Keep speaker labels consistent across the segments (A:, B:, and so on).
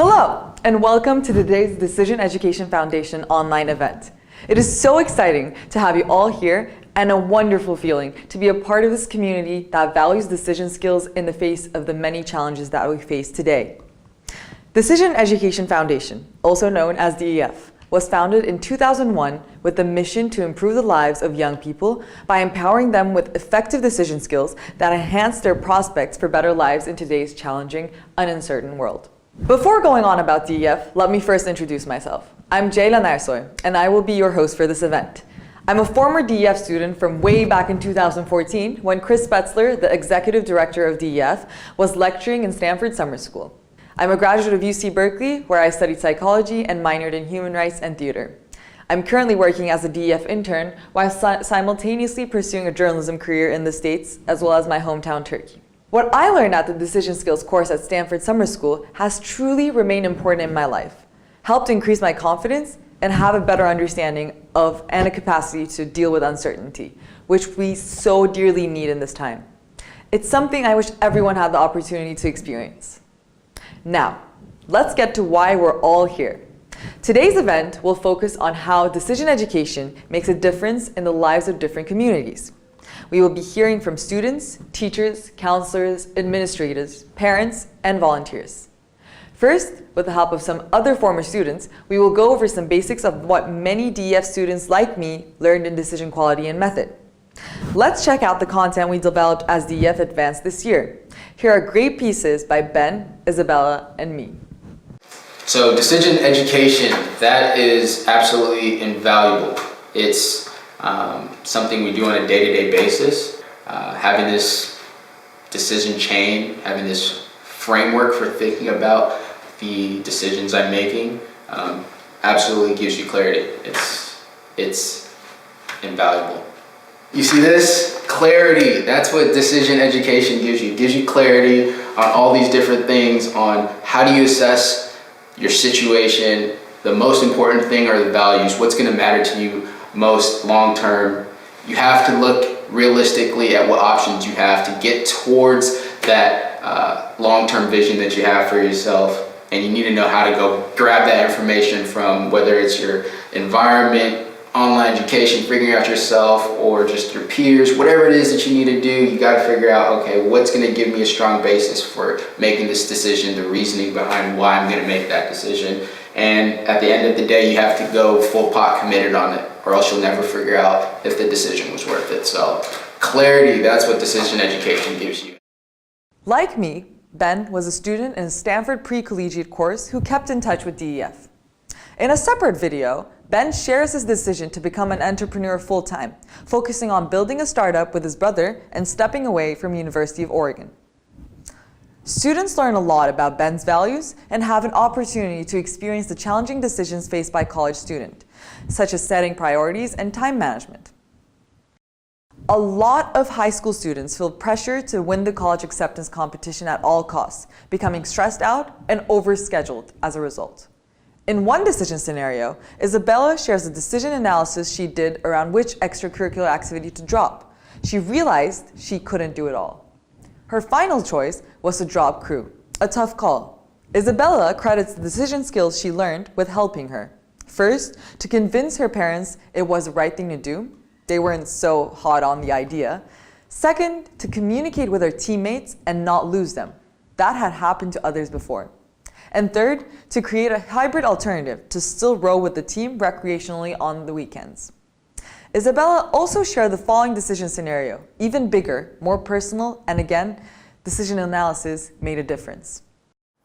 A: Hello, and welcome to today's Decision Education Foundation online event. It is so exciting to have you all here and a wonderful feeling to be a part of this community that values decision skills in the face of the many challenges that we face today. Decision Education Foundation, also known as DEF, was founded in 2001 with the mission to improve the lives of young people by empowering them with effective decision skills that enhance their prospects for better lives in today's challenging and uncertain world. Before going on about DEF, let me first introduce myself. I'm Ceylan, and I will be your host for this event. I'm a former DEF student from way back in 2014 when Chris Spetzler, the executive director of DEF, was lecturing in Stanford Summer School. I'm a graduate of UC Berkeley, where I studied psychology and minored in human rights and theater. I'm currently working as a DEF intern while simultaneously pursuing a journalism career in the States, as well as my hometown, Turkey. What I learned at the Decision Skills course at Stanford Summer School has truly remained important in my life, helped increase my confidence, and have a better understanding of and a capacity to deal with uncertainty, which we so dearly need in this time. It's something I wish everyone had the opportunity to experience. Now, let's get to why we're all here. Today's event will focus on how decision education makes a difference in the lives of different communities. We will be hearing from students, teachers, counselors, administrators, parents, and volunteers. First, with the help of some other former students, we will go over some basics of what many DEF students like me learned in decision quality and method. Let's check out the content we developed as DEF Advanced this year. Here are great pieces by Ben, Isabella, and me.
B: So decision education, that is absolutely invaluable. It's something we do on a day-to-day basis. Having this decision chain, having this framework for thinking about the decisions I'm making, absolutely gives you clarity. It's invaluable. You see this? Clarity. That's what decision education gives you. It gives you clarity on all these different things, on how do you assess your situation. The most important thing are the values. What's going to matter to you most long term. You have to look realistically at what options you have to get towards that long-term vision that you have for yourself, and you need to know how to go grab that information from, whether it's your environment, online education, figuring out yourself, or just your peers, whatever it is that you need to do. You got to figure out, okay, what's going to give me a strong basis for making this decision, the reasoning behind why I'm going to make that decision. And at the end of the day, you have to go full pot committed on it, or else you'll never figure out if the decision was worth it. So clarity, that's what decision education gives you.
A: Like me, Ben was a student in a Stanford pre-collegiate course who kept in touch with DEF. In a separate video, Ben shares his decision to become an entrepreneur full-time, focusing on building a startup with his brother and stepping away from University of Oregon. Students learn a lot about Ben's values and have an opportunity to experience the challenging decisions faced by college students, such as setting priorities and time management. A lot of high school students feel pressure to win the college acceptance competition at all costs, becoming stressed out and overscheduled as a result. In one decision scenario, Isabella shares a decision analysis she did around which extracurricular activity to drop. She realized she couldn't do it all. Her final choice was to drop crew, a tough call. Isabella credits the decision skills she learned with helping her. First, to convince her parents it was the right thing to do. They weren't so hot on the idea. Second, to communicate with her teammates and not lose them. That had happened to others before. And third, to create a hybrid alternative to still row with the team recreationally on the weekends. Isabella also shared the following decision scenario, even bigger, more personal, and again, decision analysis made a difference.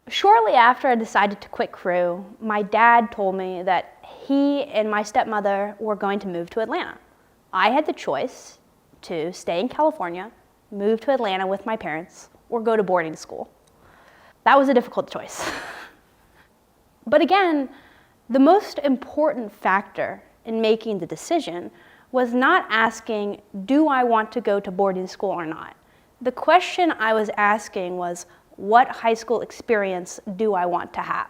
C: Shortly after I decided to quit crew, my dad told me that he and my stepmother were going to move to Atlanta. I had the choice to stay in California, move to Atlanta with my parents, or go to boarding school. That was a difficult choice. But again, the most important factor in making the decision was not asking, do I want to go to boarding school or not? The question I was asking was, what high school experience do I want to have?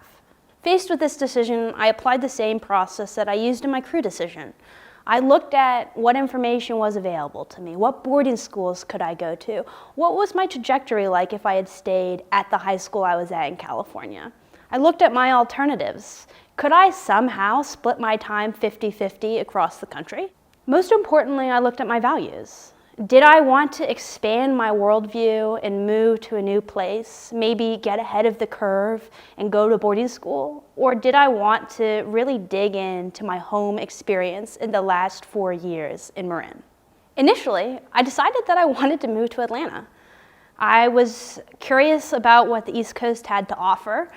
C: Faced with this decision, I applied the same process that I used in my crew decision. I looked at what information was available to me, what boarding schools could I go to, what was my trajectory like if I had stayed at the high school I was at in California. I looked at my alternatives. Could I somehow split my time 50-50 across the country? Most importantly, I looked at my values. Did I want to expand my worldview and move to a new place, maybe get ahead of the curve and go to boarding school? Or did I want to really dig into my home experience in the last 4 years in Marin? Initially, I decided that I wanted to move to Atlanta. I was curious about what the East Coast had to offer,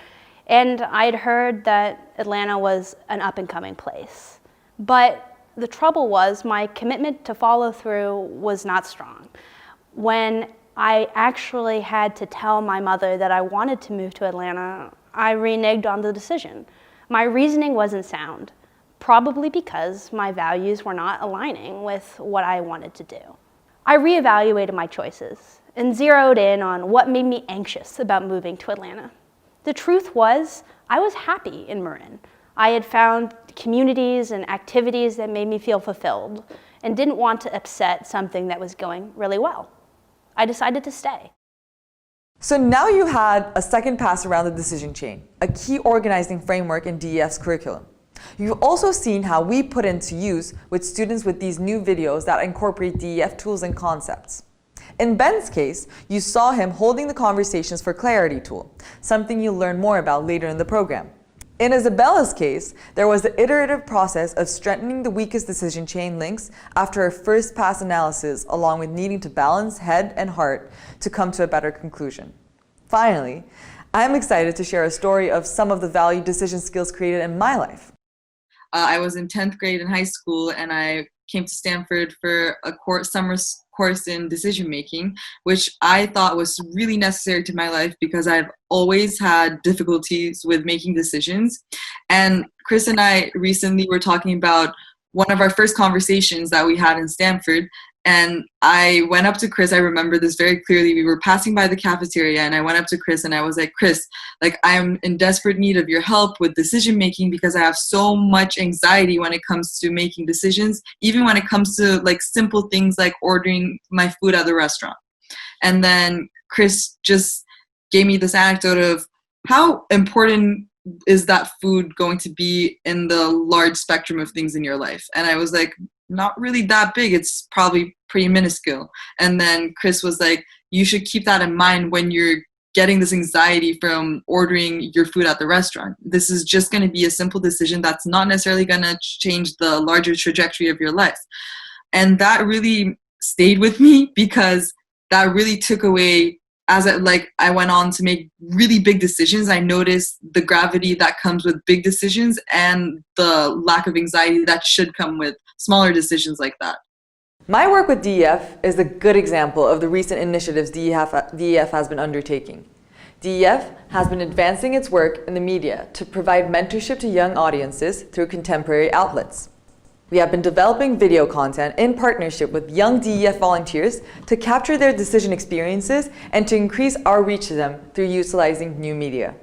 C: and I'd heard that Atlanta was an up-and-coming place. But the trouble was my commitment to follow through was not strong. When I actually had to tell my mother that I wanted to move to Atlanta, I reneged on the decision. My reasoning wasn't sound, probably because my values were not aligning with what I wanted to do. I reevaluated my choices and zeroed in on what made me anxious about moving to Atlanta. The truth was, I was happy in Marin. I had found communities and activities that made me feel fulfilled and didn't want to upset something that was going really well. I decided to stay.
A: So now you had a second pass around the decision chain, a key organizing framework in DEF's curriculum. You've also seen how we put into use with students with these new videos that incorporate DEF tools and concepts. In Ben's case, you saw him holding the Conversations for Clarity tool, something you'll learn more about later in the program. In Isabella's case, there was the iterative process of strengthening the weakest decision chain links after a first pass analysis, along with needing to balance head and heart to come to a better conclusion. Finally, I'm excited to share a story of some of the valued decision skills created in my life.
D: I was in 10th grade in high school, and I came to Stanford for a summer course in decision making, which I thought was really necessary to my life because I've always had difficulties with making decisions. And Chris and I recently were talking about one of our first conversations that we had in Stanford. And I went up to Chris, I remember this very clearly. We were passing by the cafeteria and I went up to Chris and I was like, Chris, I'm in desperate need of your help with decision making because I have so much anxiety when it comes to making decisions, even when it comes to simple things like ordering my food at the restaurant. And then Chris just gave me this anecdote of how important is that food going to be in the large spectrum of things in your life. And I was like, not really that big. It's probably pretty minuscule. And then Chris was like, you should keep that in mind when you're getting this anxiety from ordering your food at the restaurant. This is just going to be a simple decision that's not necessarily going to change the larger trajectory of your life. And that really stayed with me because that really took away, as I went on to make really big decisions, I noticed the gravity that comes with big decisions and the lack of anxiety that should come with smaller decisions like that.
A: My work with DEF is a good example of the recent initiatives DEF has been undertaking. DEF has been advancing its work in the media to provide mentorship to young audiences through contemporary outlets. We have been developing video content in partnership with young DEF volunteers to capture their decision experiences and to increase our reach to them through utilizing new media.